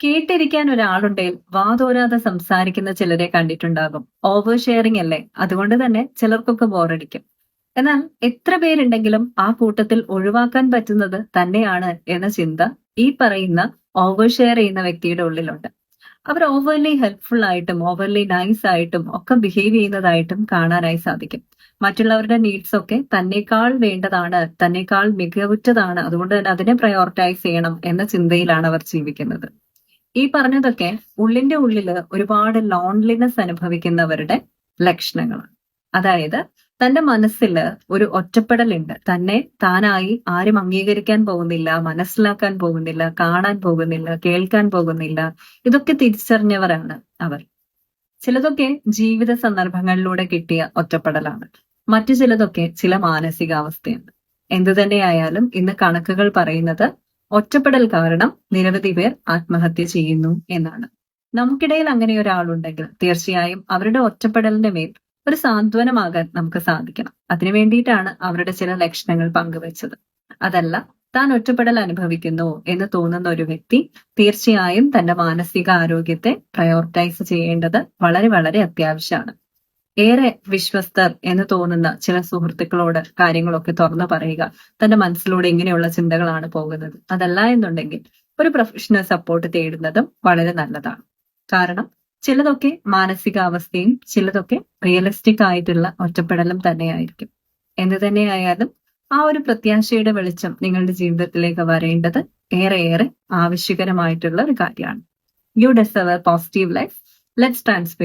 കേട്ടിരിക്കാൻ ഒരാളുണ്ടെങ്കിൽ വാതോരാതെ സംസാരിക്കുന്ന ചിലരെ കണ്ടിട്ടുണ്ടാകും. ഓവർ ഷെയറിംഗ് അല്ലേ? അതുകൊണ്ട് തന്നെ ചിലർക്കൊക്കെ ബോറടിക്കും. എന്നാൽ എത്ര പേരുണ്ടെങ്കിലും ആ കൂട്ടത്തിൽ ഒഴിവാക്കാൻ പറ്റുന്നത് തന്നെയാണ് എന്ന ചിന്ത ഈ പറയുന്ന ഓവർ ഷെയർ ചെയ്യുന്ന വ്യക്തിയുടെ ഉള്ളിലുണ്ട്. അവർ ഓവർലി ഹെൽപ്ഫുൾ ആയിട്ടും ഓവർലി നൈസ് ആയിട്ടും ഒക്കെ ബിഹേവ് ചെയ്യുന്നതായിട്ടും കാണാനായി സാധിക്കും. മറ്റുള്ളവരുടെ നീഡ്സ് ഒക്കെ തന്നെക്കാൾ വേണ്ടതാണ്, തന്നെക്കാൾ മികവുറ്റതാണ്, അതുകൊണ്ട് തന്നെ അതിനെ പ്രയോറിറ്റൈസ് ചെയ്യണം എന്ന ചിന്തയിലാണ് അവർ ജീവിക്കുന്നത്. ഈ പറഞ്ഞതൊക്കെ ഉള്ളിന്റെ ഉള്ളില് ഒരുപാട് ലോൺലിനെസ് അനുഭവിക്കുന്നവരുടെ ലക്ഷണങ്ങളാണ്. അതായത് തന്റെ മനസ്സിൽ ഒരു ഒറ്റപ്പെടലുണ്ട്. തന്നെ താനായി ആരും അംഗീകരിക്കാൻ പോകുന്നില്ല, മനസ്സിലാക്കാൻ പോകുന്നില്ല, കാണാൻ പോകുന്നില്ല, കേൾക്കാൻ പോകുന്നില്ല. ഇതൊക്കെ തിരിച്ചറിഞ്ഞവരാണ് അവർ. ചിലതൊക്കെ ജീവിത സന്ദർഭങ്ങളിലൂടെ കിട്ടിയ ഒറ്റപ്പെടലാണ്. മറ്റു ചിലതൊക്കെ ചില മാനസികാവസ്ഥയാണ്. എന്തു തന്നെയായാലും ഇന്ന് കണക്കുകൾ പറയുന്നത് ഒറ്റപ്പെടൽ കാരണം നിരവധി പേർ ആത്മഹത്യ ചെയ്യുന്നു എന്നാണ്. നമുക്കിടയിൽ അങ്ങനെ ഒരാളുണ്ടെങ്കിൽ തീർച്ചയായും അവരുടെ ഒറ്റപ്പെടലിന്റെ മേൽ ഒരു സാന്ത്വനമാകാൻ നമുക്ക് സാധിക്കണം. അതിനു വേണ്ടിയിട്ടാണ് അവരുടെ ചില ലക്ഷണങ്ങൾ പങ്കുവച്ചത്. അതല്ല, താൻ ഒറ്റപ്പെടൽ അനുഭവിക്കുന്നു എന്ന് തോന്നുന്ന ഒരു വ്യക്തി തീർച്ചയായും തന്റെ മാനസിക ആരോഗ്യത്തെ പ്രയോറിറ്റൈസ് ചെയ്യേണ്ടത് വളരെ വളരെ അത്യാവശ്യമാണ്. ഏറെ വിശ്വസ്തർ എന്ന് തോന്നുന്ന ചില സുഹൃത്തുക്കളോട് കാര്യങ്ങളൊക്കെ തുറന്നു പറയുക. തന്റെ മനസ്സിലൂടെ ഇങ്ങനെയുള്ള ചിന്തകളാണ് പോകുന്നത്. അതല്ല എന്നുണ്ടെങ്കിൽ ഒരു പ്രൊഫഷണൽ സപ്പോർട്ട് തേടുന്നതും വളരെ നല്ലതാണ്. കാരണം ചിലതൊക്കെ മാനസികാവസ്ഥയും ചിലതൊക്കെ റിയലിസ്റ്റിക് ആയിട്ടുള്ള ഒറ്റപ്പെടലും തന്നെയായിരിക്കും. എന്ത് തന്നെയായാലും ആ ഒരു പ്രത്യാശയുടെ വെളിച്ചം നിങ്ങളുടെ ജീവിതത്തിലേക്ക് വരേണ്ടത് ഏറെ ആവശ്യകരമായിട്ടുള്ള ഒരു കാര്യമാണ്. U deserve A positive life. Let's transfer